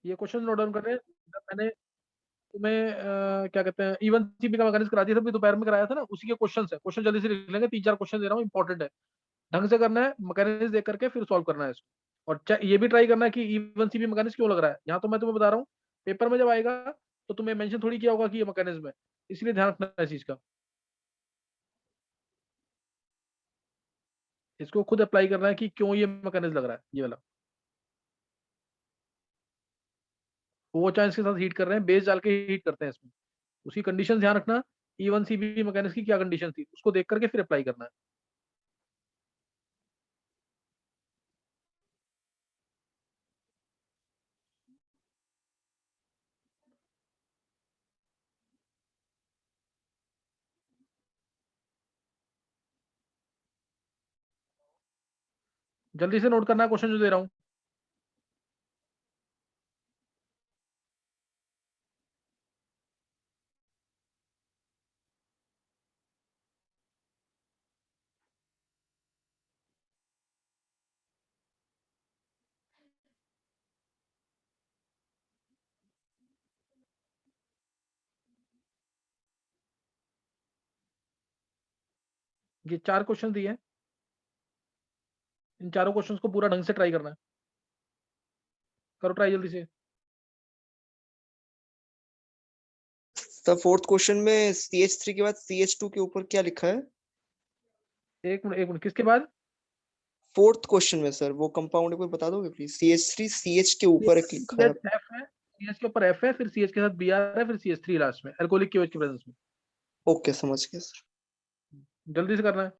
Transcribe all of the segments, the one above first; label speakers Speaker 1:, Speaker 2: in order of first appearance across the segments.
Speaker 1: ये question note down कर रहे हैं। जब मैंने तुम्हें क्या कहते हैं इवन सीबी का मैकेनिक्स करा दिया था, दोपहर में कराया था ना, उसी के क्वेश्चन है। क्वेश्चन जल्दी से लिख लेंगे, 3-4 क्वेश्चन दे रहा हूँ, इंपॉर्टेंट है। ढंग से करना है, मैकेनिक्स देख करके फिर सॉल्व करना है इसको। और ये भी ट्राई करना है कि इवन सीबी मैकेनिक्स क्यों लग रहा है। यहाँ तो मैं तुम्हें बता रहा हूँ, पेपर में जब आएगा तो तुम्हें मेंशन थोड़ी किया होगा कि ये मैकेनिज्म है, इसलिए ध्यान रखना है इस चीज का। इसको खुद अप्लाई करना है कि क्यों ये मैकेनिज्म लग रहा है ये वाला। वो चांस के साथ हीट कर रहे हैं, बेस डाल के हीट करते हैं इसमें, उसकी कंडीशन ध्यान रखना। E1 सीबी मैकेनिक्स की क्या कंडीशन थी, उसको देख करके फिर अप्लाई करना है। जल्दी से नोट करना है क्वेश्चन जो दे रहा हूँ। ये 4 क्वेश्चन दिए हैं, इन चारों क्वेश्चंस को पूरा ढंग से ट्राई करना है। करो ट्राई जल्दी से।
Speaker 2: तो फोर्थ क्वेश्चन में CH3 के बाद CH2 के ऊपर क्या लिखा है?
Speaker 1: एक मिनट एक मिनट, किसके बाद?
Speaker 2: फोर्थ क्वेश्चन में सर वो कंपाउंड एक बार बता दोगे प्लीज? CH3 CH के ऊपर एक लिखा है।
Speaker 1: CH F है, CH के ऊपर F है, फिर CH के साथ Br है, फिर CH3 लास्ट में, अल्कोहलिक की वजह की प्रेजेंस में।
Speaker 2: ओके, समझ गया सर।
Speaker 1: जल्दी से करना है।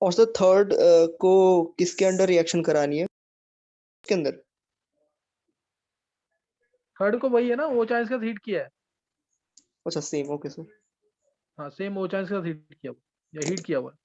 Speaker 2: और सर थर्ड को किसके अंडर रिएक्शन करानी है? के अंदर?
Speaker 1: थर्ड को वही है ना, ओ चांस के साथ हीट किया है।
Speaker 2: अच्छा, सेम, ओके सर।
Speaker 1: हाँ सेम ओ चांस के साथ हीट किया हुआ, या हीट किया हुआ है।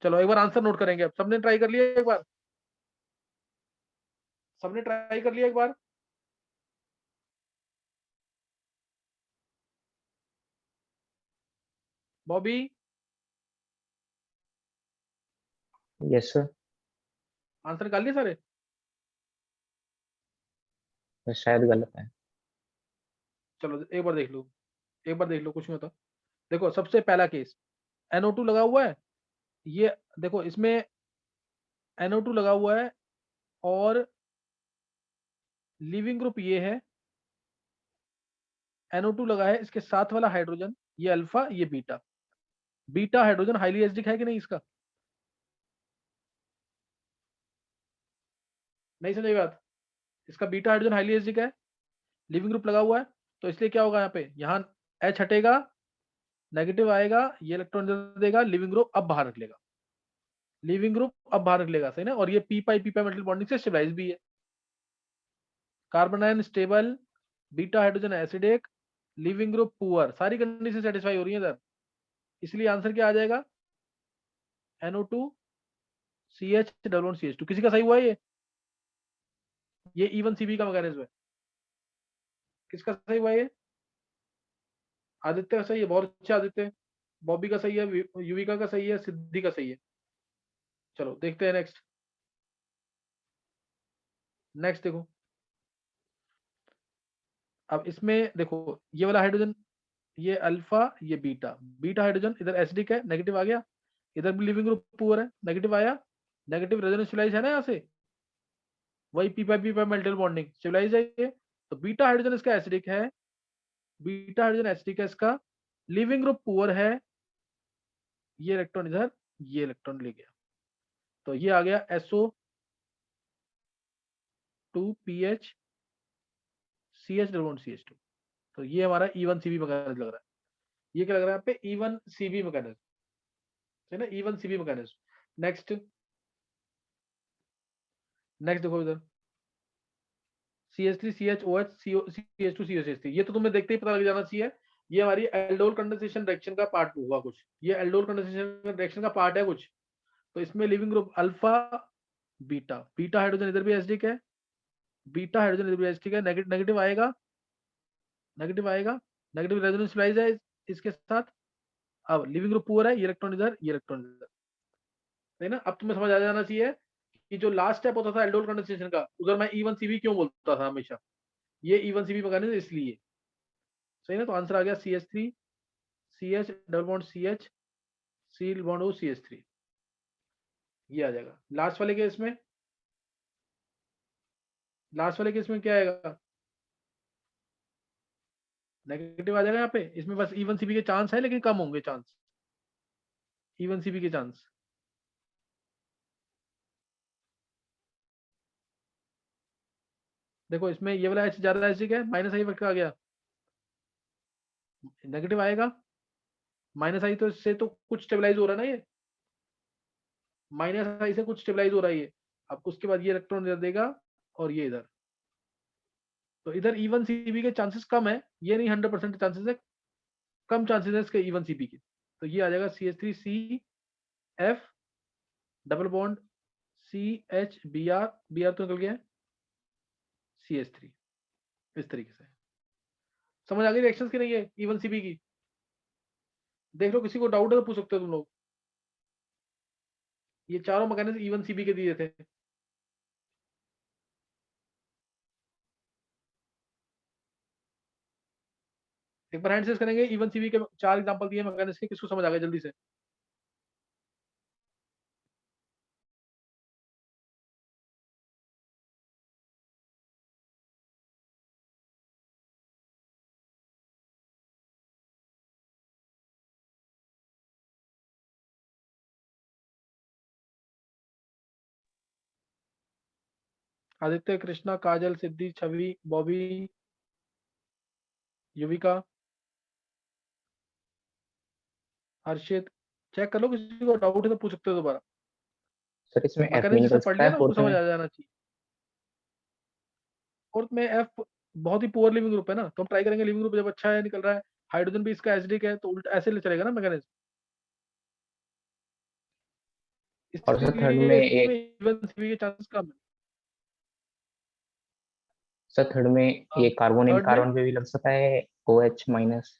Speaker 1: चलो एक बार आंसर नोट करेंगे। अब सबने ट्राई कर लिया एक बार? सबने ट्राई कर लिया एक बार? बॉबी?
Speaker 3: Yes sir.
Speaker 1: आंसर निकाल लिए सारे?
Speaker 3: शायद गलत है।
Speaker 1: चलो एक बार देख लो, एक बार देख लो, कुछ नहीं होता। देखो सबसे पहला केस, NO2 लगा हुआ है, ये देखो इसमें NO2 लगा हुआ है और लिविंग ग्रुप ये है, NO2 लगा है, इसके साथ वाला हाइड्रोजन ये अल्फा ये beta. Beta hydrogen highly acidic है कि नहीं इसका? नहीं समझे बात? इसका बीटा हाइड्रोजन हाईली एसिडिक है, लिविंग ग्रुप लगा हुआ है, तो इसलिए क्या होगा यहाँ पे, यहाँ H हटेगा, नेगेटिव आएगा, ये इलेक्ट्रॉन देगा, लिविंग ग्रुप अब बाहर निकलेगा, लिविंग ग्रुप अब बाहर निकलेगा, सही ना। और ये पी पाई मेटल बॉन्डिंग से स्टेबलाइज भी है। Carbon ion stable, beta hydrogen acidic, leaving group poor, सारी कंडीशन सेटिस्फाई हो रही है इधर, इसलिए आंसर क्या आ जाएगा, NO2 CH double bond CH2। किसी का सही हुआ है ये E1CB का मैकेनिज्म है। किसका सही हुआ ये? आदित्य का सही है, बहुत अच्छा आदित्य। बॉबी का सही है, युविका का सही है, सिद्धि का सही है। चलो देखते हैं नेक्स्ट। नेक्स्ट देखो, अब इसमें देखो ये वाला हाइड्रोजन ये अल्फा ये बीटा, बीटा हाइड्रोजन इधर एसिडिक है, नेगेटिव आ गया, इधर भी लिविंग ग्रुप पुअर है, नेगेटिव आया, नेगेटिव रेजोनेंस स्टेबलाइज है ना यहाँ से, वही पी पाई मेल्टल बॉन्डिंग स्टेबलाइज है ये। तो बीटा हाइड्रोजन इसका एसिडिक है, बीटा हाइड्रोजन एसिडिक है इसका, लिविंग ग्रुप पुअर है, ये इलेक्ट्रॉन इधर, ये इलेक्ट्रॉन ले गया, तो ये आ गया SO2PH CH double bond CH2। तो ये हमारा E1CB मैकेनिज्म लग रहा है। ये क्या लग रहा है यहाँ पे, E1CB मैकेनिज्म, है ना, E1CB मैकेनिज्म। नेक्स्ट, नेक्स्ट देखो इधर CH3 CHOH CH2 CH3, ये तो तुम्हें देखते ही पता लग जाना चाहिए, ये हमारी एल्डोल कंडेंसेशन रिएक्शन का पार्ट होगा कुछ, ये एल्डोल कंडेंसेशन रिएक्शन का पार्ट है कुछ। तो इसमें leaving group alpha beta, beta hydrogen इधर भी एसिडिक है, बीटा हाइड्रोजन इधर भी एसिडिक है, नेगेटिव आएगा, नेगेटिव आएगा, नेगेटिव रेजोनेंस स्टेबलाइज है इसके साथ। अब लिविंग ग्रुप पुअर है, ये इलेक्ट्रॉन इधर, ये इलेक्ट्रॉन इधर, है ना। अब तुम्हें समझ आ जाना चाहिए कि जो लास्ट स्टेप होता था एल्डोल कंडेंसेशन का, उधर मैं E1CB क्यों बोलता था हमेशा, ये E1CB मैकेनिज्म इसलिए, सही ना। तो आंसर आ गया CH3 CH double bond CH seal bond हो CH3, ये आ जाएगा लास्ट वाले केस में। लास्ट वाले केस में क्या आएगा, नेगेटिव आ जाएगा यहाँ पे, इसमें बस E1CB के चांस है लेकिन कम होंगे चांस, E1CB के चांस। देखो इसमें ये वाला H ज्यादा एसिडिक है, माइनस आई आ गया, नेगेटिव आएगा, माइनस आई तो इससे तो कुछ स्टेबलाइज हो रहा है ना, ये माइनस आई से कुछ स्टेबलाइज हो रहा है ये। अब उसके बाद ये इलेक्ट्रॉन इधर देगा और ये इधर, तो इधर E1CB के चांसेस कम है, ये नहीं 100% चांसेस है, कम चांसेस है इसके E1CB के। तो ये आ जाएगा CH3CF double bond CH Br तो निकल गया है, CH3, इस तरीके से। समझ आ गई रिएक्शंस की नहीं है E1CB की? देख लो किसी को डाउट है तो पूछ सकते हो तुम लोग। ये चारों मैकेनिज्म E1CB के दिए थे। एक बार हैंड सेस करेंगे, E1CB के 4 एग्जांपल दिए मैकेनिज्म के, किसको समझ आ गया जल्दी से? आदित्य, कृष्णा, काजल, सिद्धि, छवि, बॉबी, युविका, हर्षित, चेक कर लो, किसी को डाउट है तो पूछ सकते हो दोबारा।
Speaker 3: सर इसमें एफ भी
Speaker 1: मैकेनिज्म
Speaker 3: निकल
Speaker 1: जिसने पढ़
Speaker 3: सकता
Speaker 1: लिया
Speaker 3: है
Speaker 1: ना उसको
Speaker 3: फोर्थ
Speaker 1: समझ
Speaker 3: में?
Speaker 1: आ जाना चाहिए। फोर्थ में F बहुत ही पुअर लिविंग ग्रुप है ना, तो हम ट्राई करेंगे लिविंग ग्रुप जब अच्छा है निकल रहा है, हाइड्रोजन भी इसका एसिडिक है, तो उल्टा ऐसे चलेगा ना मैकेनिज्म।
Speaker 3: और सर थर्ड में एक
Speaker 1: इवन सीवी के चांसेस कम है।
Speaker 3: सर थर्ड में ये कार्बन इन
Speaker 1: थर्ड में
Speaker 3: कार्बन पे भी लग सकता है OH माइनस।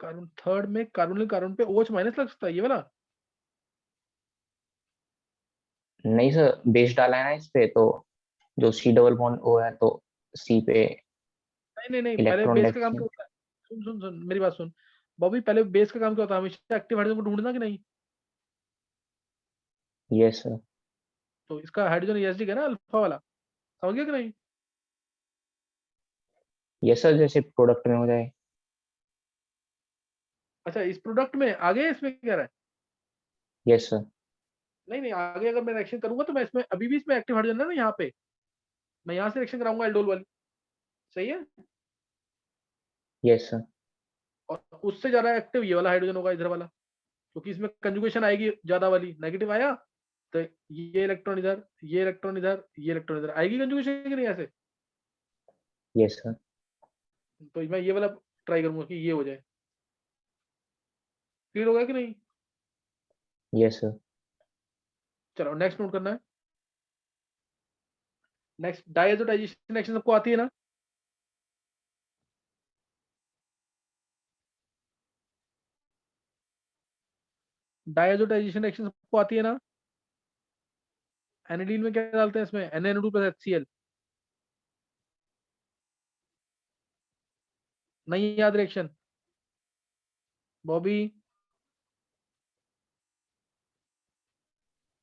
Speaker 1: कार्बन, थर्ड में कार्बन कार्बन पे OH माइनस लग सकता है, ये वाला।
Speaker 3: नहीं सर, बेस डाला है ना इस पे, तो जो C डबल बॉन्ड O है तो C पे
Speaker 1: नहीं नहीं नहीं, पहले
Speaker 3: इलेक्ट्रॉन
Speaker 1: बेस का काम क्या
Speaker 3: डाइवर्शन।
Speaker 1: होता है? सुन सुन सुन मेरी बात सुन बॉबी, पहले बेस का काम क्या होता है? हमेशा एक्टिव हाइड्रोजन को ढूंढना कि नहीं?
Speaker 3: Yes sir.
Speaker 1: तो इसका हाइड्रोजन एसिडिक है ना, अल्फा वाला, समझ गया कि नहीं?
Speaker 3: यस सर, जैसे प्रोडक्ट में हो जाए।
Speaker 1: अच्छा, इस प्रोडक्ट में आगे इसमें क्या रहा है?
Speaker 3: Yes sir.
Speaker 1: नहीं नहीं, आगे अगर मैं रिएक्शन करूंगा तो मैं इसमें अभी भी इसमें एक्टिव हाइड्रोजन है ना यहाँ पे, मैं यहाँ से रिएक्शन कराऊंगा एल्डोल वाली, सही है?
Speaker 3: Yes sir.
Speaker 1: और उससे ज्यादा एक्टिव ये वाला हाइड्रोजन होगा, इधर वाला, क्योंकि इसमें कंजुगेशन आएगी ज्यादा वाली, नेगेटिव आया तो ये इलेक्ट्रॉन इधर, ये इलेक्ट्रॉन इधर, ये इलेक्ट्रॉन इधर, आएगी कंजुगेशन कि नहीं ऐसे?
Speaker 3: Yes sir.
Speaker 1: तो मैं ये वाला ट्राई करूंगा कि ये हो जाए। क्लियर होगा कि नहीं?
Speaker 3: Yes sir.
Speaker 1: चलो नेक्स्ट नोट करना है। नेक्स्ट डायजोटाइजेशन रिएक्शन सबको आती है ना? डायजोटाइजेशन रिएक्शन सबको आती है ना? एनिलीन में क्या डालते हैं इसमें? NaNO2 plus HCl। नहीं याद रिएक्शन बॉबी?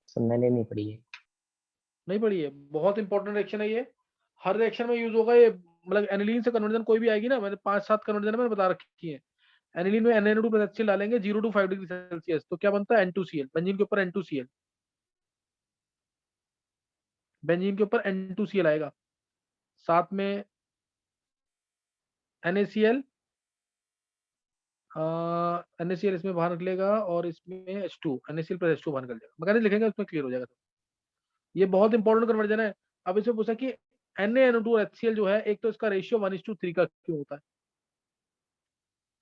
Speaker 3: सर मैंने नहीं पढ़ी है।
Speaker 1: नहीं पढ़ी है? बहुत इंपॉर्टेंट रिएक्शन है ये, हर रिएक्शन में यूज होगा ये। मतलब एनिलीन से कन्वर्जन कोई भी आएगी ना, मैंने 5-7 कन्वर्जन मैंने बता रखी है। एनिलीन में NaNO2 प्लस HCl डालेंगे 0 to 5 डिग्री सेल्सियस, तो क्या बनता है? N2Cl। बेंजीन के ऊपर N2Cl, बेंजीन के ऊपर N2Cl आएगा, साथ में NaCl, NaCl इसमें बाहर निकलेगा और इसमें H2, NaCl प्लस H2 बाहर निकल जाएगा। मैकेनिज्म लिखेंगे उसमें क्लियर हो जाएगा। ये बहुत इंपॉर्टेंट कन्वर्जन है। अब इसमें पूछा कि NaNO2 और HCl जो है, एक तो इसका रेशियो 1:3 का क्यों होता है?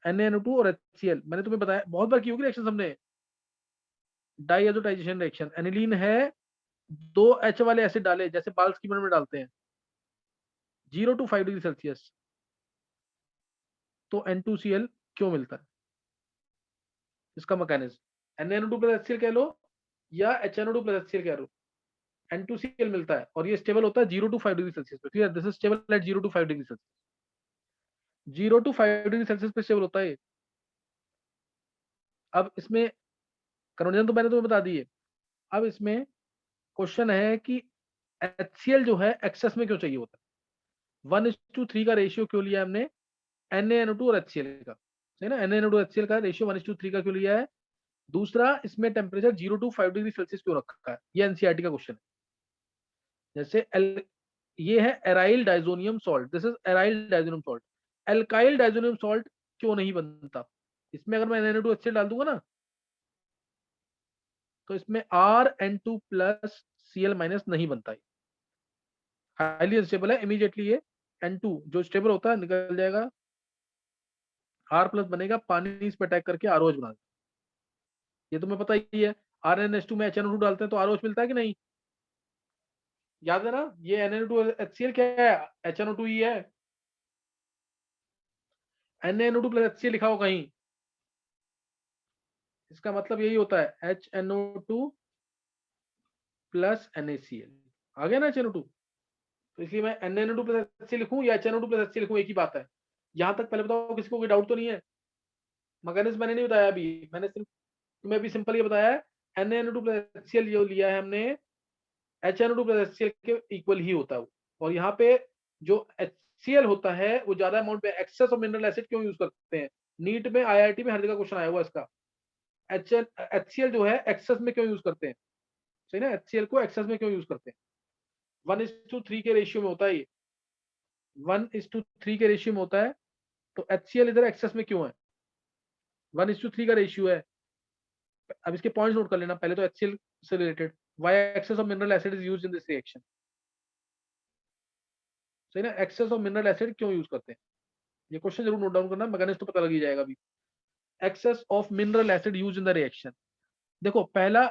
Speaker 1: NaNO2 और HCl मैंने तुम्हें बताया बहुत बार की होगी रिएक्शन हमने। डाइएजोटाइजेशन रिएक्शन, एनिलीन है, 2 H वाले एसिड डाले जैसे बाल्स की में डालते हैं, 0 to 5 डिग्री सेल्सियस, तो N2Cl क्यों मिलता है? इसका मैकेनिज्म NaNO2 प्लस HCl कह लो या HNO2 प्लस HCl कह लो, N2Cl मिलता है और ये स्टेबल होता है 0 to 5 डिग्री सेल्सियस पे। Clear? This is stable at 0 to 5 degree Celsius, 0 to 5 degree Celsius पे स्टेबल होता है। अब इसमें कन्वर्जन तो मैंने तुम्हें बता दी है। अब इसमें क्वेश्चन है कि HCl जो है एक्सेस में क्यों चाहिए होता है? 1:3 का रेशियो क्यों लिया हमने NaNO2 और HCl का? सही ना? NaNO2 HCl का रेशियो 1:3 का क्यों लिया है? दूसरा, इसमें टेम्परेचर 0 to 5 डिग्री सेल्सियस क्यों रखा है? ये एनसीईआरटी का क्वेश्चन है। जैसे ये है aryl diazonium salt, this is aryl diazonium salt. Alkyl diazonium salt क्यों नहीं बनता? इसमें अगर मैं NaNO2 HCl डाल दूंगा ना, तो इसमें RN2 प्लस Cl माइनस नहीं बनता है, हाईली अनस्टेबल है। इमीडिएटली ये N2 जो स्टेबल होता है निकल जाएगा, R प्लस बनेगा, पानी इस पर अटैक करके ROH बना देगा। ये तुम्हें पता ही है, RnH2 में HNO2 डालते हैं तो ROH मिलता है कि नहीं? याद है ना? ये NaNO2 HCl क्या है? HNO2 ही है। NaNO2 प्लस HCl लिखा हो कहीं, इसका मतलब यही होता है HNO2 प्लस NaCl। आ गया ना HNO2? तो इसलिए मैं NaNO2 प्लस HCl लिखूं या HNO2 प्लस HCl लिखूं, एक ही बात है। यहां तक पहले बताओ किसी को कोई डाउट तो नहीं है? मैकेनिज्म मैंने नहीं बताया अभी, मैंने सिर्फ तुम्हें अभी सिंपल ये बताया है NaNO2 प्लस HCl जो लिया है हमने, HNO2 प्लस HCl के इक्वल ही होता है। और यहाँ पे जो HCl होता है वो ज्यादा अमाउंट पे एक्सेस ऑफ मिनरल एसिड क्यों यूज करते हैं? नीट में, IIT में हर जगह क्वेश्चन आया हुआ इसका। HCl जो है एक्सेस में क्यों यूज करते हैं? सही ना? HCl को एक्सेस में क्यों यूज करते हैं? 1:3 के रेशियो में होता है ये, 1:3 के रेशियो में होता है। तो HCl इधर एक्सेस में क्यों है? 1:3 का रेशियो है। अब इसके पॉइंट्स नोट कर लेना पहले तो। HCl से related, why excess of mineral acid is used in this reaction. सही ना? एक्सेस ऑफ मिनरल एसिड क्यों यूज करते हैं? ये क्वेश्चन जरूर नोट डाउन करना, मैकेनिज्म तो पता लग ही जाएगा अभी। Excess of mineral acid use in the reaction. देखो पहला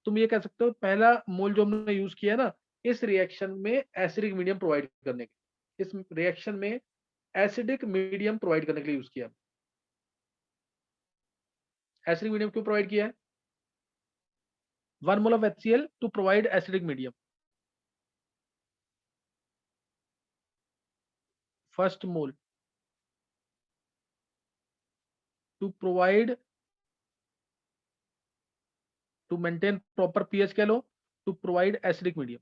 Speaker 1: तुम ये कह सकते हो, पहला मोल जो हमने यूज किया ना इस रिएक्शन में एसिडिक मीडियम प्रोवाइड करने के, इस रिएक्शन में एसिडिक मीडियम प्रोवाइड करने के लिए यूज किया। एसिडिक मीडियम क्यों प्रोवाइड किया है? 1 mole of HCl to provide acidic medium. First mole to provide, to maintain proper pH कह लो, to provide acidic medium.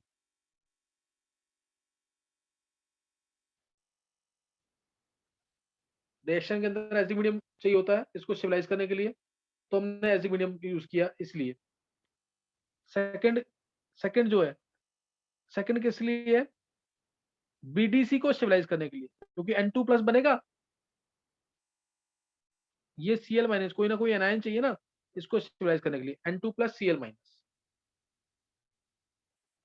Speaker 1: Reaction के अंदर एसिडिक मीडियम चाहिए होता है इसको स्टेबलाइज करने के लिए, तो हमने एसिडिक मीडियम यूज किया इसलिए। सेकंड, सेकंड जो है, सेकंड किस लिए है? बीडीसी को स्टेबलाइज करने के लिए, क्योंकि N2 प्लस बनेगा, ये Cl माइनस, कोई ना कोई एनायन चाहिए ना इसको स्टेबलाइज करने के लिए, N2 plus Cl minus,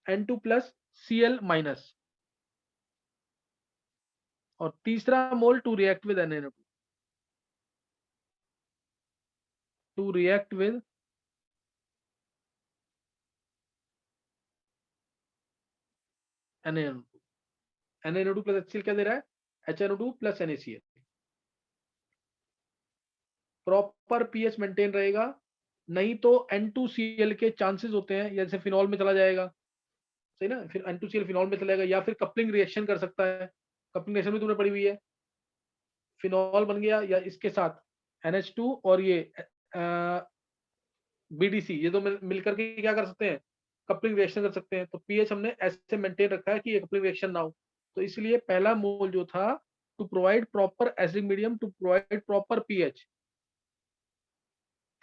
Speaker 1: N2 plus Cl minus. और तीसरा mole to react with NaNO2, to react with NaNO2। NaNO2 plus HCl क्या दे रहा है? HNO2 plus NaCl। Proper pH maintain रहेगा, नहीं तो N2Cl के चांसेस होते हैं, जैसे फिनॉल में चला जाएगा, सही ना, फिर N2Cl फिनॉल में चला जाएगा, या फिर कपलिंग रिएक्शन कर सकता है। कपलिंग रिएक्शन भी तुमने पढ़ी हुई है, फिनॉल बन गया या इसके साथ NH2 और ये BDC, ये दो मिलकर के क्या कर सकते हैं? कपलिंग रिएक्शन कर सकते हैं। तो पीएच हमने ऐसे मेंटेन रखा है कि ये कपलिंग रिएक्शन ना हो। तो इसलिए पहला मोल जो था to provide proper acidic medium, to provide proper pH,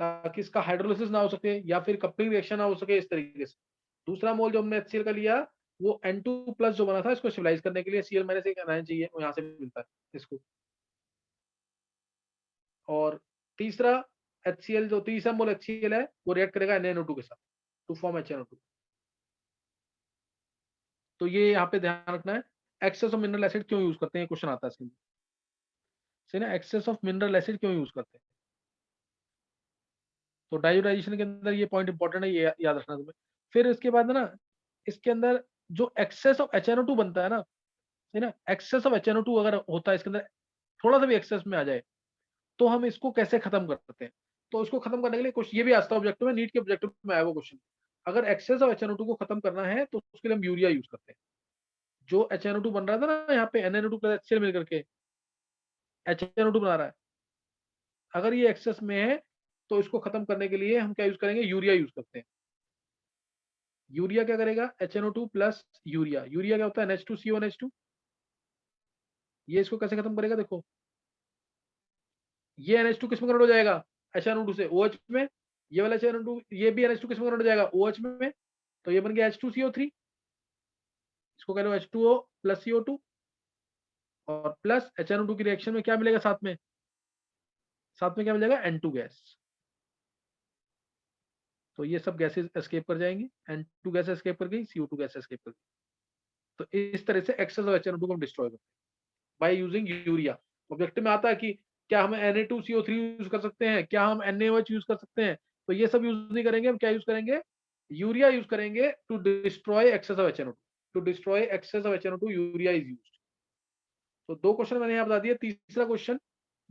Speaker 1: ताकि इसका हाइड्रोलिसिस ना हो सके या फिर कपलिंग रिएक्शन ना हो सके इस तरीके से। दूसरा मोल जो हमने HCl का लिया वो N2 प्लस जो बना था इसको स्टेबलाइज करने के लिए, Cl माइनस एक एनायन चाहिए, वो यहाँ से मिलता है इसको। और तीसरा HCl, जो तीसरा मोल HCl है वो रिएक्ट करेगा NaNO2 के साथ टू फॉर्म HNO2। तो ये यहाँ पे ध्यान रखना है। एक्सेस ऑफ मिनरल एसिड क्यों यूज करते हैं, क्वेश्चन आता है इसके अंदर, सही ना, एक्सेस ऑफ मिनरल एसिड क्यों यूज करते हैं? तो डायोडाइजेशन के अंदर ये पॉइंट इंपॉर्टेंट है, ये याद रखना तुम्हें। फिर इसके बाद ना इसके अंदर जो एक्सेस ऑफ HNO2 बनता है ना, है ना, एक्सेस ऑफ HNO2 अगर होता है इसके अंदर, थोड़ा सा भी एक्सेस में आ जाए, तो हम इसको कैसे खत्म कर सकते हैं? तो इसको खत्म करने के लिए कुछ ये भी आता है ऑब्जेक्टिव में, नीट के ऑब्जेक्टिव में आया वो क्वेश्चन। अगर एक्सेस ऑफ HNO2 को खत्म करना है तो उसके लिए हम यूरिया यूज करते हैं। जो HNO2 बन रहा था ना यहाँ पे NaNO2 प्लस HCl मिलकर के HNO2 बना रहा है, अगर ये एक्सेस में है तो इसको खत्म करने के लिए हम क्या यूज करेंगे? यूरिया यूज करते हैं। यूरिया क्या करेगा? HNO2 प्लस यूरिया, यूरिया क्या होता है? NH2CO NH2। ये इसको कैसे खत्म करेगा? देखो ये NH2 किस में कन्वर्ट हो जाएगा? HNO2 से OH में, ये वाला HNO2 ये भी NH2 किस में कन्वर्ट हो जाएगा? OH में। तो ये बन गया H2CO3, इसको कह लो H2O प्लस CO2, और प्लस HNO2 की रिएक्शन में क्या मिलेगा साथ में? साथ में क्या मिलेगा? N2 gas. तो ये सब गैसेस एस्केप कर जाएंगी, N2 गैस एस्केप कर गई, CO2 गैस एस्केप कर गई। तो इस तरह से एक्सेस ऑफ HNO2 को हम डिस्ट्रॉय करते हैं बाय यूजिंग यूरिया। ऑब्जेक्टिव में आता है कि क्या हम Na2CO3 यूज कर सकते हैं, क्या हम NaOH यूज कर सकते हैं? तो ये सब यूज नहीं करेंगे, हम क्या यूज करेंगे? यूरिया यूज करेंगे to destroy excess of HNO2। To destroy excess of HNO2 urea is used. तो दो क्वेश्चन मैंने यहाँ बता दिया। तीसरा क्वेश्चन,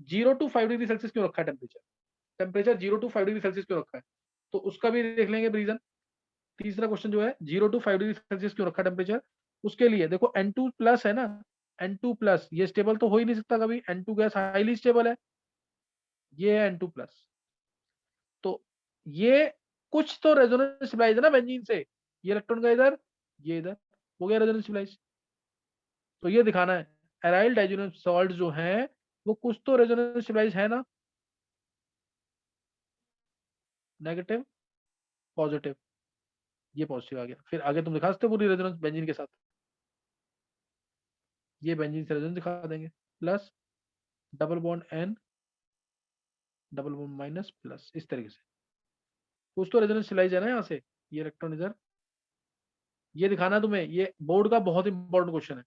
Speaker 1: 0 to 5 डिग्री सेल्सियस क्यों रखा है temperature? Temperature 0 to 5 degree Celsius क्यों रखा है? तो उसका भी देख लेंगे रीजन। तीसरा क्वेश्चन जो है 0 to 5 डिग्री सेल्सियस क्यों रखा टेम्परेचर? उसके लिए देखो N2 प्लस है ना, N2 प्लस ये स्टेबल तो हो ही नहीं सकता कभी, N2 गैस हाईली स्टेबल है, ये है N2 प्लस। तो ये कुछ तो रेजोनेंस स्टेबलाइज है ना बेंजीन से, ये इलेक्ट्रॉन का इधर, ये इधर, हो गया रेजोनेंस स्टेबलाइज। तो ये दिखाना है एराइल डाइज़ोनियम सॉल्ट जो है वो कुछ तो रेजोनेंस स्टेबलाइज है ना, नेगेटिव पॉजिटिव, ये पॉजिटिव आ गया। फिर आगे तुम दिखा सकते हो पूरी रेजोनेंस बेंजीन के साथ, ये बेंजीन से रेजोनेंस दिखा देंगे, plus double bond N double bond minus plus, इस तरीके से कुछ तो रेजोनेंस स्टेबलाइज है ना यहाँ से, ये इलेक्ट्रॉन इधर, ये दिखाना है तुम्हें, ये बोर्ड का बहुत इंपॉर्टेंट क्वेश्चन है।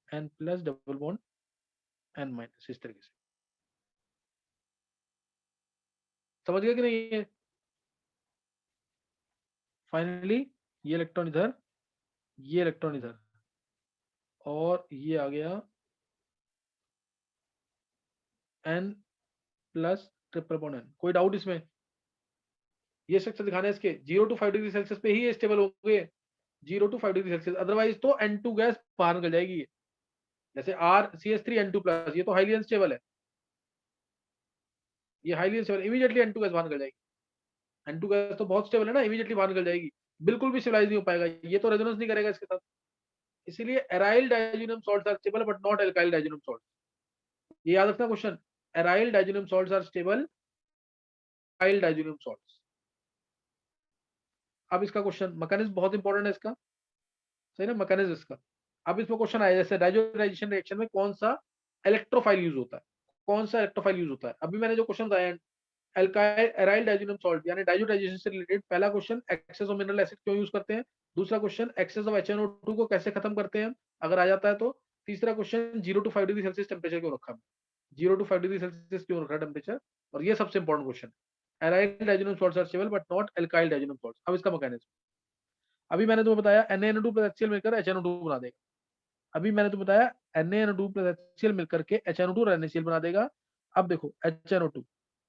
Speaker 1: N plus double bond n minus, इस तरीके से। समझ गए कि नहीं ये? फाइनली ये इलेक्ट्रॉन इधर, ये इलेक्ट्रॉन इधर, और ये आ गया n plus triple bond n। कोई डाउट इसमें? ये स्ट्रक्चर दिखाना है इसके 0 to 5 डिग्री सेल्सियस पे ही ये स्टेबल होंगे, 0 to 5 डिग्री सेल्सियस, अदरवाइज तो N2 गैस बाहर निकल जाएगी ये। जैसे RCH3N2 प्लस, ये तो हाईली अनस्टेबल है, ये highly unstable, immediately N2 gas बाहर निकल जाएगी। N2 गैस तो बहुत स्टेबल है ना, इमीडिएटली बाहर निकल जाएगी, बिल्कुल भी स्टेबलाइज नहीं हो पाएगा, ये तो रेजोनेंस नहीं करेगा इसके साथ। इसीलिए aryl diazonium salts are stable but not alkyl diazonium salt. ये याद रखना question, aryl diazonium salts are stable, alkyl diazonium salts. अब इसका क्वेश्चन मैकेनिज्म बहुत इंपॉर्टेंट है इसका, सही ना, मैकेनिज्म इसका। अब इसमें क्वेश्चन आया जैसे डायजोनाइजेशन रिएक्शन में कौन सा इलेक्ट्रोफाइल यूज होता है, कौन सा इलेक्ट्रोफाइल यूज होता है। अभी मैंने जो क्वेश्चन बताया, एल्काइल एराइल डायजोनियम सॉल्ट यानी डायजोनाइजेशन से रिलेटेड, पहला question excess of mineral acid क्यों यूज करते हैं, दूसरा क्वेश्चन एक्सेस ऑफ HNO2 को कैसे खत्म करते हैं अगर आ जाता है तो, तीसरा question 0 to 5 degree Celsius temperature क्यों रखा है, 0 to 5 डिग्री सेल्सियस क्यों रखा है टेम्परेचर, और ये सबसे important question. Aryl diazonium salts are stable but not alkyl diazonium salts. अब इसका मैकेनिज्म, अभी मैंने तुम्हें बताया NaNO2 प्लस HCl मिलकर HNO2 बना देगा। अभी मैंने तो बताया NaNO2 प्लस HCl मिलकर के HNO2 और NaCl बना देगा। अब देखो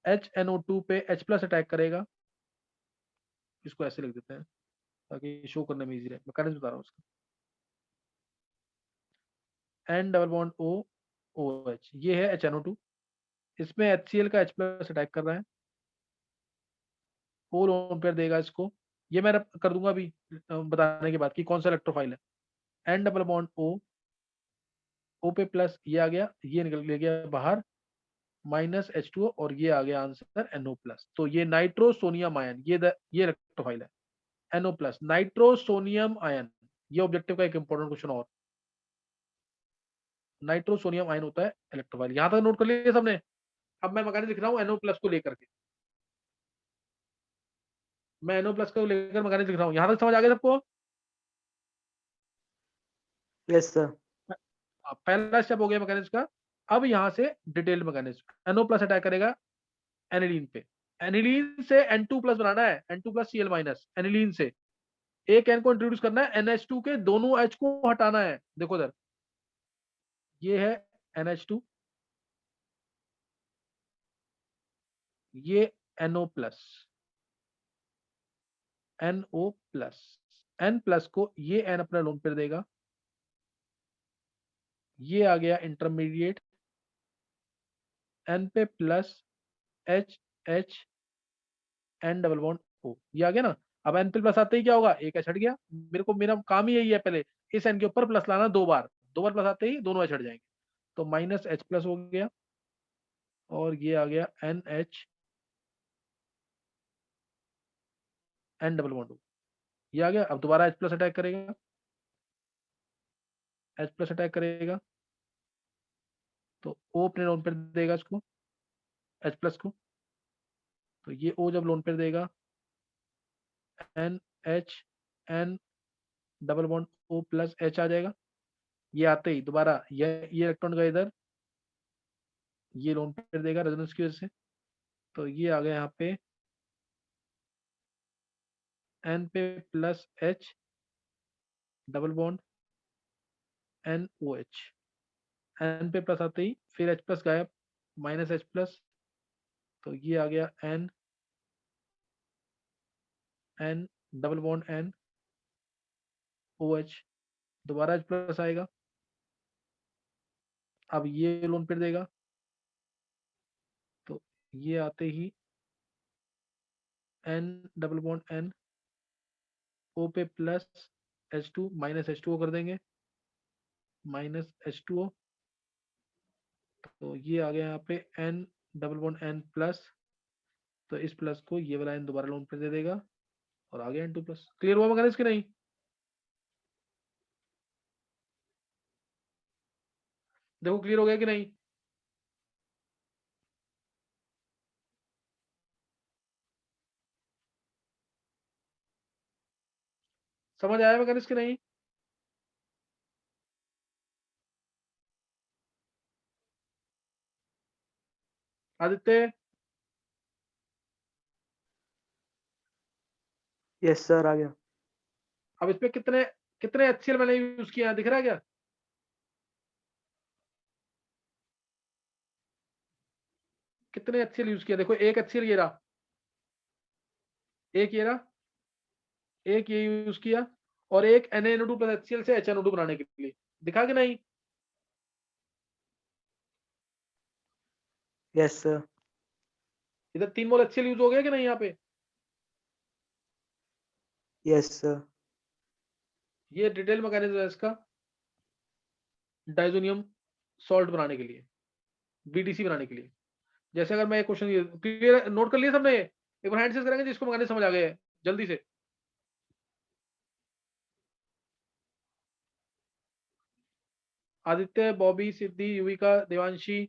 Speaker 1: HNO2 पे H प्लस अटैक करेगा, इसको ऐसे लिख देते हैं ताकि शो करने में इजी रहे, मैकेनिज्म बता रहा हूँ उसका। N double bond O OH, ये है HNO2, इसमें HCl का H प्लस अटैक कर रहा है, O लोन पेयर देगा इसको, ये मैं कर दूंगा अभी बताने के बाद कि कौन सा इलेक्ट्रोफाइल है। N डबल बॉन्ड O पे प्लस, ये आ गया, ये निकल ले गया बाहर, माइनस H2O, और ये आ गया आंसर NO प्लस। तो ये नाइट्रोसोनियम आयन, ये इलेक्ट्रोफाइल है NO प्लस, नाइट्रोसोनियम आयन। ये ऑब्जेक्टिव का एक इंपॉर्टेंट क्वेश्चन और, नाइट्रोसोनियम आयन होता है इलेक्ट्रोफाइल। यहां तक नोट कर लिया सबने? अब मैं मैकेनिज्म लिख रहा हूँ NO प्लस को लेकर के, मैं NO प्लस को लेकर मैकेनिज्म लिख रहा हूँ, यहां तक समझ आ गया सबको?
Speaker 2: Yes sir.
Speaker 1: पहला स्टेप हो गया मैकेनिज्म का। अब यहां से detailed mechanism, NO plus attack करेगा एनिलीन पे, एनिलीन से N2 प्लस बनाना है, N2 plus Cl minus, aniline से एक N को इंट्रोड्यूस करना है, NH2 के दोनों H को हटाना है। देखो इधर, ये है NH2, ये NO plus, NO plus, N plus को ये N अपना लोन पेयर देगा, ये आ गया इंटरमीडिएट, N पे plus H H N double bond O, ये आ गया ना। अब N पे प्लस आते ही क्या होगा, एक H हट गया, मेरे को, मेरा काम ही यही है, पहले इस N के ऊपर प्लस लाना दो बार, दो बार प्लस आते ही दोनों H हट जाएंगे, तो माइनस H प्लस हो गया, और ये आ गया NH N double bond O, ये आ गया। अब दोबारा H प्लस अटैक करेगा, H प्लस अटैक करेगा, तो O अपने लोन पेयर देगा इसको, H प्लस को, तो ये O जब लोन पेयर देगा, NH N double bond O plus H आ जाएगा। ये आते ही दोबारा ये इलेक्ट्रॉन का इधर, ये लोन पेयर देगा रेजोनेंस की वजह से, तो ये आ गया यहाँ पे N पे plus H double bond NOH, N पे प्लस आते ही फिर H प्लस गायब, माइनस H प्लस, तो ये आ गया N N double bond NOH, दोबारा H प्लस आएगा, अब ये लोन पेयर देगा, तो ये आते ही N डबल बॉन्ड NO पे प्लस H2 माइनस H2O कर देंगे, माइनस H2O, तो ये आ गया यहाँ पे N double bond N plus, तो इस प्लस को ये वाला N दोबारा लोन पे दे देगा, और आ गया N2 प्लस। क्लियर हुआ मैकेनिज्म कि नहीं? देखो क्लियर हो गया कि नहीं? समझ आया मैकेनिज्म कि नहीं? आदित्य,
Speaker 2: यस सर आ गया।
Speaker 1: अब इसमें कितने कितने HCl मैंने यूज किया है, दिख रहा है क्या? कितने HCl यूज किया? देखो एक HCl ये रहा, एक ये रहा, एक ये यूज किया, और एक NaNO2 प्लस HCl से HNO2 बनाने के लिए, दिखा कि नहीं?
Speaker 2: Yes sir.
Speaker 1: इधर 3 मोल HCl यूज हो गया कि नहीं यहाँ पे?
Speaker 2: Yes sir.
Speaker 1: ये डिटेल मैकेनिज्म है इसका, डाइजोनियम सॉल्ट बनाने के लिए, BDC बनाने के लिए। जैसे अगर मैं एक क्वेश्चन, क्लियर नोट कर लिया सबने? एक बार हैंड से करेंगे जिसको मैकेनिज्म समझ आ गया है, जल्दी से। आदित्य, बॉबी, सिद्धि, युविका, देवांशी,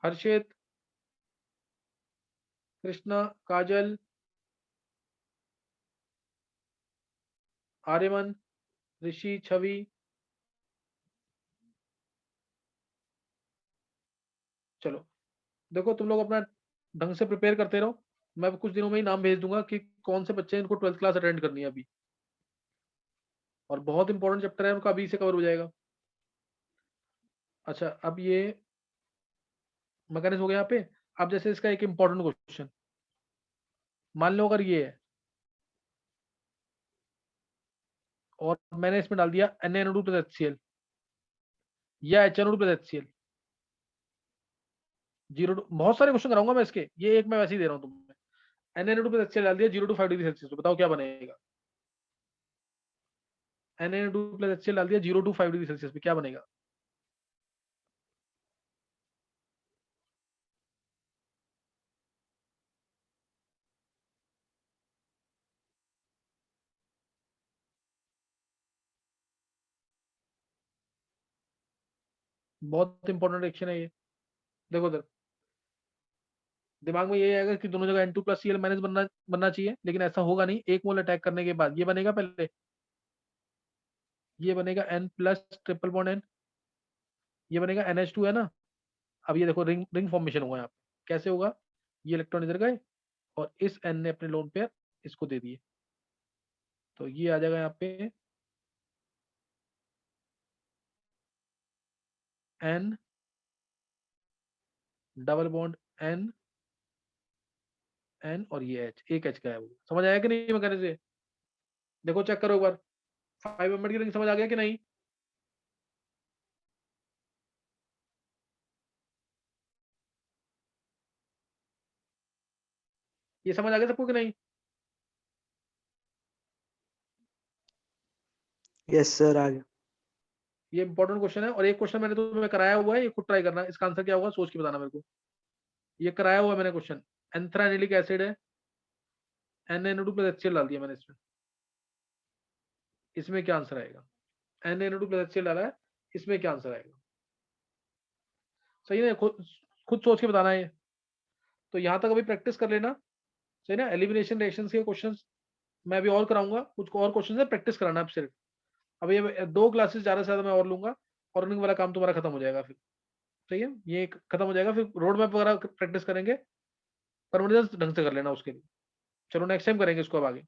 Speaker 1: हर्षित, कृष्णा, काजल, आर्यमन, ऋषि, छवि, चलो देखो तुम लोग अपना ढंग से प्रिपेयर करते रहो। मैं कुछ दिनों में ही नाम भेज दूंगा कि कौन से बच्चे इनको 12th क्लास अटेंड करनी है अभी, और बहुत इंपॉर्टेंट चैप्टर है उनका, अभी से कवर हो जाएगा। अच्छा, अब ये मैकेनिज्म हो गया यहाँ पे। अब जैसे इसका एक इंपॉर्टेंट क्वेश्चन, मान लो अगर ये है और मैंने इसमें डाल दिया NaNO2 प्लस HCl या HNO2 प्लस HCl, 0 बहुत सारे क्वेश्चन कराऊंगा मैं इसके, ये एक मैं वैसे ही दे रहा हूँ तुम्हें। NaNO2 प्लस HCl डाल दिया 0 to 5 डिग्री सेल्सियस, बताओ क्या बनेगा? NaNO2 प्लस HCl डाल दिया 0 to 5 डिग्री सेल्सियस पे, क्या बनेगा? बहुत इंपॉर्टेंट रिएक्शन है ये। देखो इधर दिमाग में ये आएगा कि दोनों जगह N2 प्लस Cl माइनस बनना चाहिए, लेकिन ऐसा होगा नहीं। एक मोल अटैक करने के बाद ये बनेगा, पहले ये बनेगा N plus triple bond N, ये बनेगा NH2 है ना। अब ये देखो रिंग रिंग फॉर्मेशन हुआ यहाँ पे, कैसे होगा? ये इलेक्ट्रॉन इधर गए और इस N ने अपने लोन पेयर इसको दे दिए, तो ये आ जाएगा यहाँ पे N double bond N N और ये H, एक H का है वो। समझ आया कि नहीं मैकेनिज्म से? देखो चेक करो एक बार, 5 मेंबर की रिंग समझ आ गया कि नहीं? ये समझ आ गया सबको कि नहीं?
Speaker 2: यस सर आ गया।
Speaker 1: ये इंपॉर्टेंट क्वेश्चन है, और एक क्वेश्चन मैंने तुम्हें कराया हुआ है, ये खुद ट्राई करना। इसका आंसर क्या होगा सोच के बताना मेरे को। ये कराया हुआ है मैंने क्वेश्चन, एंथ्रानिलिक एसिड है, NaNO2 प्लस HCl डाल दिया मैंने इसमें, इसमें क्या आंसर आएगा? NaNO2 प्लस HCl डाला है, इसमें क्या आंसर आएगा? सही है, खुद सोच के बताना है ये। तो यहाँ तक अभी प्रैक्टिस कर लेना, सही ना। एलिमिनेशन रिएक्शंस के क्वेश्चंस मैं अभी और कराऊंगा, कुछ और क्वेश्चन है प्रैक्टिस कराना है सिर्फ। अब ये 2 क्लासेस ज्यादा से ज्यादा मैं और लूंगा, और रनिंग वाला काम तुम्हारा खत्म हो जाएगा फिर। सही है, ये खत्म हो जाएगा, फिर रोड मैप वगैरह प्रैक्टिस करेंगे, परमिटेंस ढंग से कर लेना उसके लिए। चलो नेक्स्ट टाइम करेंगे इसको अब आगे।